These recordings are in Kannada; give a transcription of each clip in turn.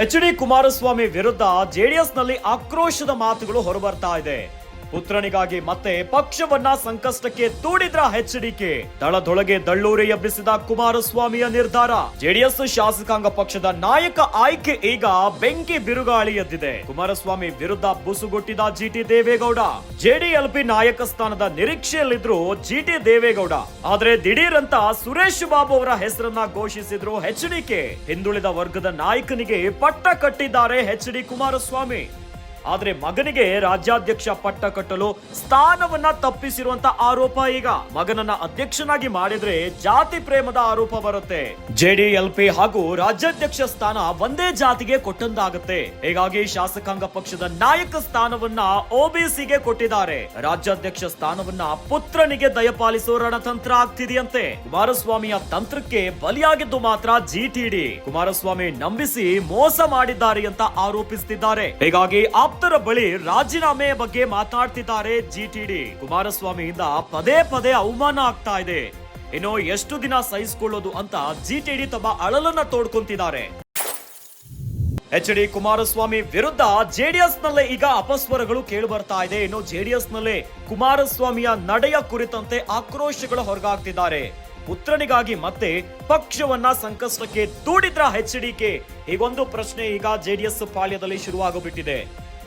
ಎಚ್.ಡಿ. ಕುಮಾರಸ್ವಾಮಿ ವಿರುದ್ಧ ಜೆಡಿಎಸ್ನಲ್ಲಿ ಆಕ್ರೋಶದ ಮಾತುಗಳು ಹೊರಬರ್ತಾ ಇದೆ. ಪುತ್ರನಿಗಾಗಿ ಮತ್ತೆ ಪಕ್ಷವನ್ನ ಸಂಕಷ್ಟಕ್ಕೆ ದೂಡಿದ್ರ ಎಚ್.ಡಿ.ಕೆ. ದಳದೊಳಗೆ ದಳ್ಳೂರಿ ಎಬ್ಬಿಸಿದ ಕುಮಾರಸ್ವಾಮಿಯ ನಿರ್ಧಾರ. ಜೆಡಿಎಸ್ ಶಾಸಕಾಂಗ ಪಕ್ಷದ ನಾಯಕ ಆಯ್ಕೆ ಈಗ ಬೆಂಕಿ ಬಿರುಗಾಳಿ ಎದ್ದಿದೆ. ಕುಮಾರಸ್ವಾಮಿ ವಿರುದ್ಧ ಬುಸುಗುಟ್ಟಿದ ಜಿಟಿ ದೇವೇಗೌಡ. ಜೆಡಿಎಲ್ಪಿ ನಾಯಕ ಸ್ಥಾನದ ನಿರೀಕ್ಷೆಯಲ್ಲಿದ್ರು ಜಿಟಿ ದೇವೇಗೌಡ. ಆದ್ರೆ ದಿಢೀರ್ ಅಂತ ಸುರೇಶ್ ಬಾಬು ಅವರ ಹೆಸರನ್ನ ಘೋಷಿಸಿದ್ರು ಎಚ್.ಡಿ.ಕೆ. ಹಿಂದುಳಿದ ವರ್ಗದ ನಾಯಕನಿಗೆ ಪಟ್ಟ ಕಟ್ಟಿದ್ದಾರೆ ಎಚ್.ಡಿ. ಕುಮಾರಸ್ವಾಮಿ. ಆದ್ರೆ ಮಗನಿಗೆ ರಾಜ್ಯಾಧ್ಯಕ್ಷ ಪಟ್ಟ ಕಟ್ಟಲು ಸ್ಥಾನವನ್ನ ತಪ್ಪಿಸಿರುವಂತ ಆರೋಪ. ಈಗ ಮಗನನ್ನ ಅಧ್ಯಕ್ಷನಾಗಿ ಮಾಡಿದ್ರೆ ಜಾತಿ ಪ್ರೇಮದ ಆರೋಪ ಬರುತ್ತೆ. ಜೆಡಿಎಲ್ಪಿ ಹಾಗೂ ರಾಜ್ಯಾಧ್ಯಕ್ಷ ಸ್ಥಾನ ಒಂದೇ ಜಾತಿಗೆ ಕೊಟ್ಟಂತಾಗುತ್ತೆ. ಹೀಗಾಗಿ ಶಾಸಕಾಂಗ ಪಕ್ಷದ ನಾಯಕ ಸ್ಥಾನವನ್ನ ಒಬಿಸಿಗೆ ಕೊಟ್ಟಿದ್ದಾರೆ. ರಾಜ್ಯಾಧ್ಯಕ್ಷ ಸ್ಥಾನವನ್ನ ಪುತ್ರನಿಗೆ ದಯಪಾಲಿಸೋ ರಣತಂತ್ರ ಆಗ್ತಿದೆಯಂತೆ. ಕುಮಾರಸ್ವಾಮಿಯ ತಂತ್ರಕ್ಕೆ ಬಲಿಯಾಗಿದ್ದು ಮಾತ್ರ ಜಿಟಿಡಿ. ಕುಮಾರಸ್ವಾಮಿ ನಂಬಿಸಿ ಮೋಸ ಮಾಡಿದ್ದಾರೆ ಅಂತ ಆರೋಪಿಸುತ್ತಿದ್ದಾರೆ. ಹೀಗಾಗಿ ಆಪ್ತರ ಬಳಿ ರಾಜೀನಾಮೆ ಬಗ್ಗೆ ಮಾತನಾಡ್ತಿದ್ದಾರೆ ಜಿಟಿಡಿ. ಕುಮಾರಸ್ವಾಮಿಯಿಂದ ಪದೇ ಪದೇ ಅವಮಾನ ಆಗ್ತಾ ಇದೆ. ಇನ್ನು ಎಷ್ಟು ದಿನ ಸಹಿಸಿಕೊಳ್ಳೋದು ಅಂತ ಜಿಟಿಡಿ ತಮ್ಮ ಅಳಲನ್ನ ತೋಡ್ಕೊಂತಿದ್ದಾರೆ. ಎಚ್.ಡಿ. ಕುಮಾರಸ್ವಾಮಿ ವಿರುದ್ಧ ಜೆಡಿಎಸ್ ನಲ್ಲೇ ಈಗ ಅಪಸ್ವರಗಳು ಕೇಳಿ ಬರ್ತಾ ಇದೆ. ಇನ್ನು ಜೆಡಿಎಸ್ ನಲ್ಲೇ ಕುಮಾರಸ್ವಾಮಿಯ ನಡೆಯ ಕುರಿತಂತೆ ಆಕ್ರೋಶಗಳು ಹೊರಗಾಗ್ತಿದ್ದಾರೆ. ಪುತ್ರನಿಗಾಗಿ ಮತ್ತೆ ಪಕ್ಷವನ್ನ ಸಂಕಷ್ಟಕ್ಕೆ ದೂಡಿದ್ರ ಎಚ್.ಡಿ.ಕೆ. ಹೀಗೊಂದು ಪ್ರಶ್ನೆ ಈಗ ಜೆಡಿಎಸ್ ಪಾಳ್ಯದಲ್ಲಿ ಶುರುವಾಗೋಬಿಟ್ಟಿದೆ.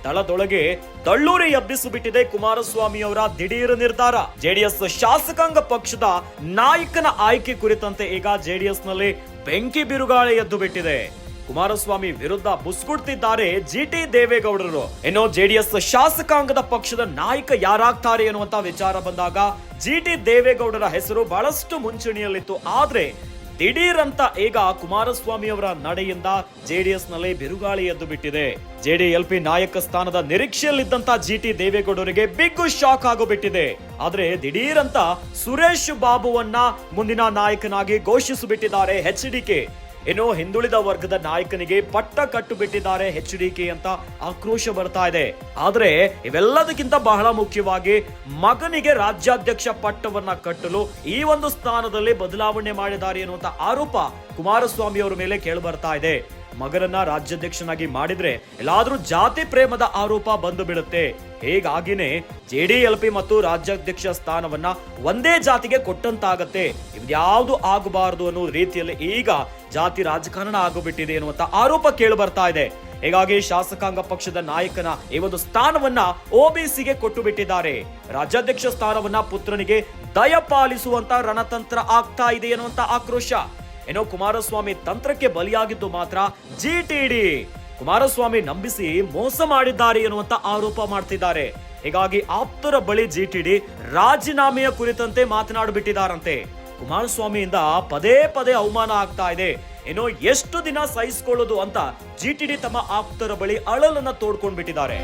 ದಳದೊಳಗೆ ದಳ್ಳೂರಿ ಎಬ್ಬಿಸಿಬಿಟ್ಟಿದೆ ಕುಮಾರಸ್ವಾಮಿ ಅವರ ದಿಢೀರ್ ನಿರ್ಧಾರ. ಜೆಡಿಎಸ್ ಶಾಸಕಾಂಗ ಪಕ್ಷದ ನಾಯಕನ ಆಯ್ಕೆ ಕುರಿತಂತೆ ಈಗ ಜೆಡಿಎಸ್ ನಲ್ಲಿ ಬೆಂಕಿ ಬಿರುಗಾಳಿ ಎದ್ದು ಬಿಟ್ಟಿದೆ. ಕುಮಾರಸ್ವಾಮಿ ವಿರುದ್ಧ ಬುಸ್ಗುಡ್ತಿದ್ದಾರೆ ಜಿಟಿ ದೇವೇಗೌಡರು. ಇನ್ನು ಜೆಡಿಎಸ್ ಶಾಸಕಾಂಗದ ಪಕ್ಷದ ನಾಯಕ ಯಾರಾಗ್ತಾರೆ ಎನ್ನುವಂತ ವಿಚಾರ ಬಂದಾಗ ಜಿಟಿ ದೇವೇಗೌಡರ ಹೆಸರು ಬಹಳಷ್ಟು ಮುಂಚೂಣಿಯಲ್ಲಿತ್ತು. ಆದ್ರೆ ದಿಢೀರ್ ಅಂತ ಈಗ ಕುಮಾರಸ್ವಾಮಿ ಅವರ ನಡೆಯಿಂದ ಜೆಡಿಎಸ್ ನಲ್ಲಿ ಬಿರುಗಾಳಿ ಎದ್ದು ಬಿಟ್ಟಿದೆ. ಜೆಡಿಎಲ್ಪಿ ನಾಯಕ ಸ್ಥಾನದ ನಿರೀಕ್ಷೆಯಲ್ಲಿದ್ದಂತ ಜಿಟಿ ದೇವೇಗೌಡರಿಗೆ ಬಿಗ್ ಶಾಕ್ ಆಗೋಬಿಟ್ಟಿದೆ. ಆದ್ರೆ ದಿಢೀರ್ ಅಂತ ಸುರೇಶ್ ಬಾಬುವನ್ನ ಮುಂದಿನ ನಾಯಕನಾಗಿ ಘೋಷಿಸಿಬಿಟ್ಟಿದ್ದಾರೆ ಎಚ್.ಡಿ.ಕೆ. ಇನ್ನು ಹಿಂದುಳಿದ ವರ್ಗದ ನಾಯಕನಿಗೆ ಪಟ್ಟ ಕಟ್ಟು ಬಿಟ್ಟಿದ್ದಾರೆ ಎಚ್.ಡಿ.ಕೆ. ಅಂತ ಆಕ್ರೋಶ ಬರ್ತಾ ಇದೆ. ಆದ್ರೆ ಇವೆಲ್ಲದಕ್ಕಿಂತ ಬಹಳ ಮುಖ್ಯವಾಗಿ ಮಗನಿಗೆ ರಾಜ್ಯಾಧ್ಯಕ್ಷ ಪಟ್ಟವನ್ನ ಕಟ್ಟಲು ಈ ಒಂದು ಸ್ಥಾನದಲ್ಲಿ ಬದಲಾವಣೆ ಮಾಡಿದ್ದಾರೆ ಎನ್ನುವಂತ ಆರೋಪ ಕುಮಾರಸ್ವಾಮಿ ಅವರ ಮೇಲೆ ಕೇಳಿ ಬರ್ತಾ ಇದೆ. ಮಗನನ್ನ ರಾಜ್ಯಾಧ್ಯಕ್ಷನಾಗಿ ಮಾಡಿದ್ರೆ ಎಲ್ಲಾದ್ರೂ ಜಾತಿ ಪ್ರೇಮದ ಆರೋಪ ಬಂದು ಬಿಡುತ್ತೆ. ಹೀಗಾಗಿನೇ ಜೆಡಿಎಲ್ಪಿ ಮತ್ತು ರಾಜ್ಯಾಧ್ಯಕ್ಷ ಸ್ಥಾನವನ್ನ ಒಂದೇ ಜಾತಿಗೆ ಕೊಟ್ಟಂತಾಗತ್ತೆ. ಇದ್ಯಾವುದು ಆಗಬಾರದು ಅನ್ನೋ ರೀತಿಯಲ್ಲಿ ಈಗ ಜಾತಿ ರಾಜಕಾರಣ ಆಗೋಬಿಟ್ಟಿದೆ ಎನ್ನುವಂತ ಆರೋಪ ಕೇಳಿ ಬರ್ತಾ ಇದೆ. ಹೀಗಾಗಿ ಶಾಸಕಾಂಗ ಪಕ್ಷದ ನಾಯಕನ ಈ ಒಂದು ಸ್ಥಾನವನ್ನ ಒಬಿಸಿಗೆ ಕೊಟ್ಟು ಬಿಟ್ಟಿದ್ದಾರೆ. ರಾಜ್ಯಾಧ್ಯಕ್ಷ ಸ್ಥಾನವನ್ನ ಪುತ್ರನಿಗೆ ದಯಪಾಲಿಸುವಂತ ರಣತಂತ್ರ ಆಗ್ತಾ ಇದೆ ಎನ್ನುವಂತ ಆಕ್ರೋಶ. ಏನೋ ಕುಮಾರಸ್ವಾಮಿ ತಂತ್ರಕ್ಕೆ ಬಲಿಯಾಗಿದ್ದು ಮಾತ್ರ ಜಿಟಿಡಿ. ಕುಮಾರಸ್ವಾಮಿ ನಂಬಿಸಿ ಮೋಸ ಮಾಡಿದ್ದಾರೆ ಎನ್ನುವಂತ ಆರೋಪ ಮಾಡ್ತಿದ್ದಾರೆ. ಹೀಗಾಗಿ ಆಪ್ತರ ಬಳಿ ಜಿಟಿಡಿ ರಾಜೀನಾಮೆಯ ಕುರಿತಂತೆ ಮಾತನಾಡಿಬಿಟ್ಟಿದ್ದಾರಂತೆ. ಕುಮಾರಸ್ವಾಮಿಯಿಂದ ಪದೇ ಪದೇ ಅವಮಾನ ಆಗ್ತಾ ಇದೆ. ಏನೋ ಎಷ್ಟು ದಿನ ಸಹಿಸಿಕೊಳ್ಳೋದು ಅಂತ ಜಿಟಿಡಿ ತಮ್ಮ ಆಪ್ತರ ಬಳಿ ಅಳಲನ್ನ ತೋಡ್ಕೊಂಡ್ಬಿಟ್ಟಿದ್ದಾರೆ.